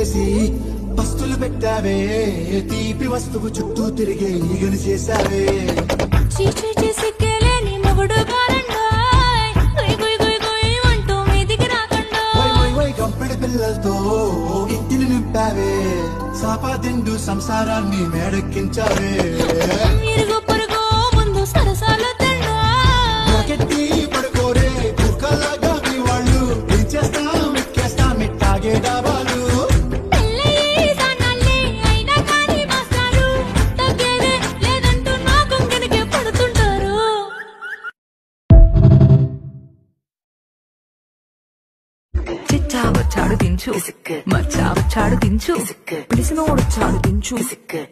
ముసుగేసి పస్తులు పెట్టావే తీపి వస్తువు చుట్టూ తిరిగే ఈగను చేసావే చీచీ చేసికెలేని మొగుడు గారండోయ్ గుయ్ గుయ్ గుయ్ గుయ్ అంటూ మీదికి రాకండో వై వై వై గంపెడి పిల్లలతో ఇంటిని నింపావే సాపాదిండు సంసారాన్ని మేడెక్కించావే ఇరుగు పొరుగు ముందు సరసాలు తండా నాకెట్టి పడుకోరే కుక్కలాగా మీ వాళ్ళు ఏం చేస్తాం ఎక్కేస్తాం ఇట్టాగే డాబాలు వచ్చాడు దించు మచ్చా వచ్చాడు దించు పిలిసినోడొచ్చాడు దించు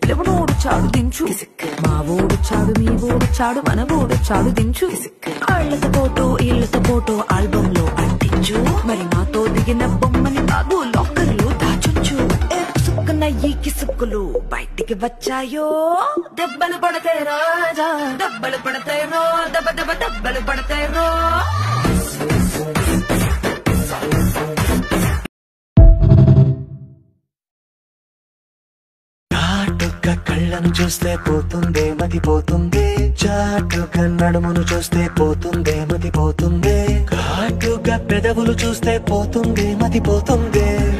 పిలవనోడొచ్చాడు దించు మా ఓడొచ్చాడు మీ ఓడొచ్చాడు మన ఓడొచ్చాడు దించు ఆళ్లతో ఫోటో ఇళ్లతో ఫోటో ఆల్బమ్ లో అంటించు మరి మాతో దిగిన బొమ్మని బాబు లాకర్లు దాచొచ్చు సుక్కున ఈ కిసుక్కులు బయటికి వచ్చాయో దెబ్బలు పడతాయి రాజా దెబ్బలు పడతాయి రో దెబ్బ దెబ్బ దెబ్బలు పడతాయి రో కళ్ళను చూస్తే పోతుందే మతి పోతుందే చాటుగా నడుమును చూస్తే పోతుందే మతి పోతుందే ఘాటుగా పెదవులు చూస్తే పోతుందే మతి పోతుందే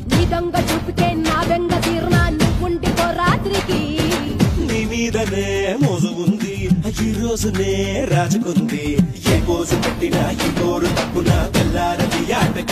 నీ దొంగ చూపితే నా బెంగ తీర్నా నువ్వుంటికో రాత్రికి నీ మీదనే మోజు ఉంది ఈ రోజునే రాజుకుంది ఏ పోజు పెట్టినా ఈ కోరు తప్పున తెల్లారది ఆట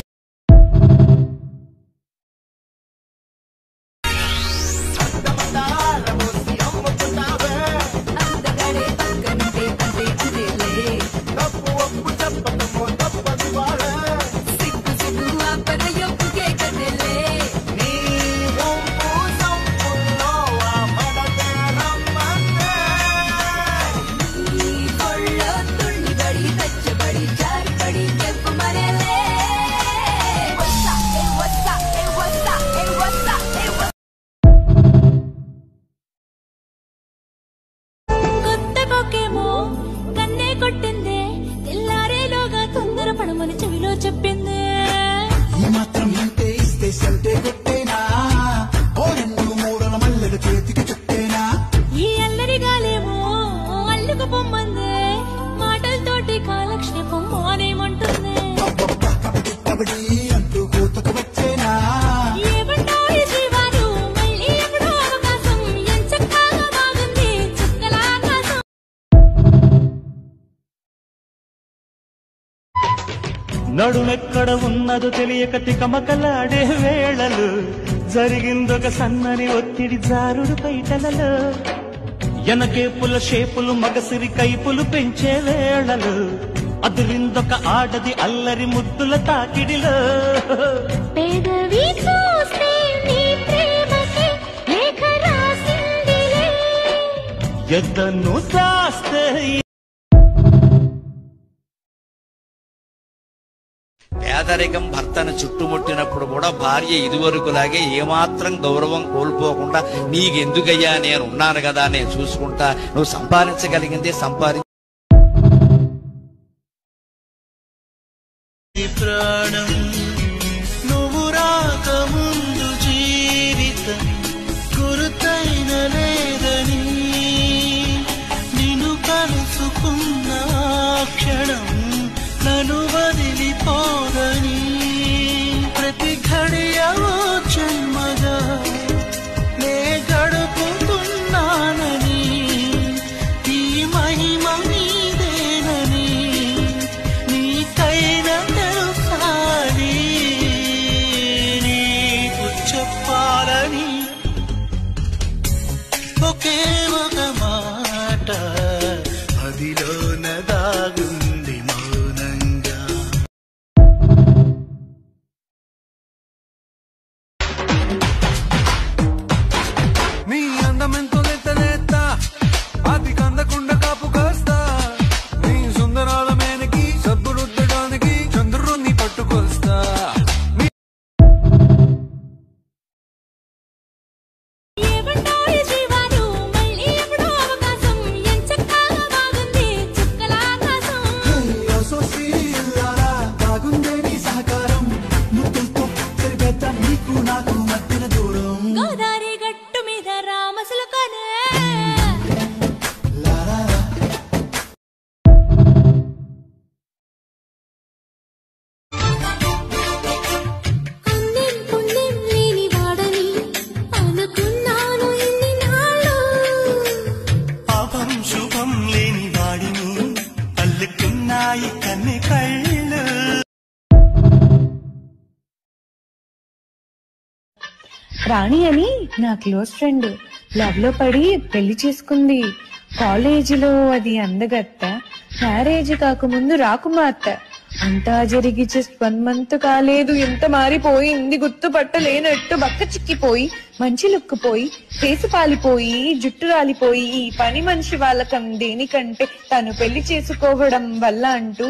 నడుమెక్కడ ఉన్నదో తెలియక తికమకలాడే వేళలు జరిగిందొక సన్నని ఒత్తిడి జారుడు పైటలలో ఎనకేపుల షేపులు మగసిరి కైపులు పెంచే వేళలు అదిరిందొక ఆడది అల్లరి ముద్దుల తాకిడిలో ఎద్దను దాస్తే పేదరికం భర్తను చుట్టుముట్టినప్పుడు కూడా భార్య ఇదివరకులాగే ఏమాత్రం గౌరవం కోల్పోకుండా నీకెందుకయ్యా నేను ఉన్నాను కదా నేను చూసుకుంటా నువ్వు సంపాదించగలిగింది ప్రాణం నువ్వు రాకముందు జీవితం గురుతైన లేదని నిన్ను కలుసుకున్న క్షణం నన్ను వదిలిపోదని ప్రతి ఘడియలో జన్మగా నే గడుపుతున్నానని ఈ మహిమ నీదేనని నీకైనా తెలుసాని రాణి అని నా క్లోజ్ ఫ్రెండ్ లవ్ లో పడి పెళ్లి చేసుకుంది. కాలేజీలో అది అందగత్త, మ్యారేజ్ కాకముందు రాకుమార్తె. అంతా జరిగి జస్ట్ 1 month కాలేదు, ఎంత మారిపోయింది గుర్తుపట్టలేనట్టు. బక్క చిక్కిపోయి, మంచి లుక్ పోయి, ఫేసు పాలిపోయి, జుట్టు రాలిపోయి, ఈ పని మనిషి వాళ్ళకం దేనికంటే తను పెళ్లి చేసుకోవడం వల్ల అంటూ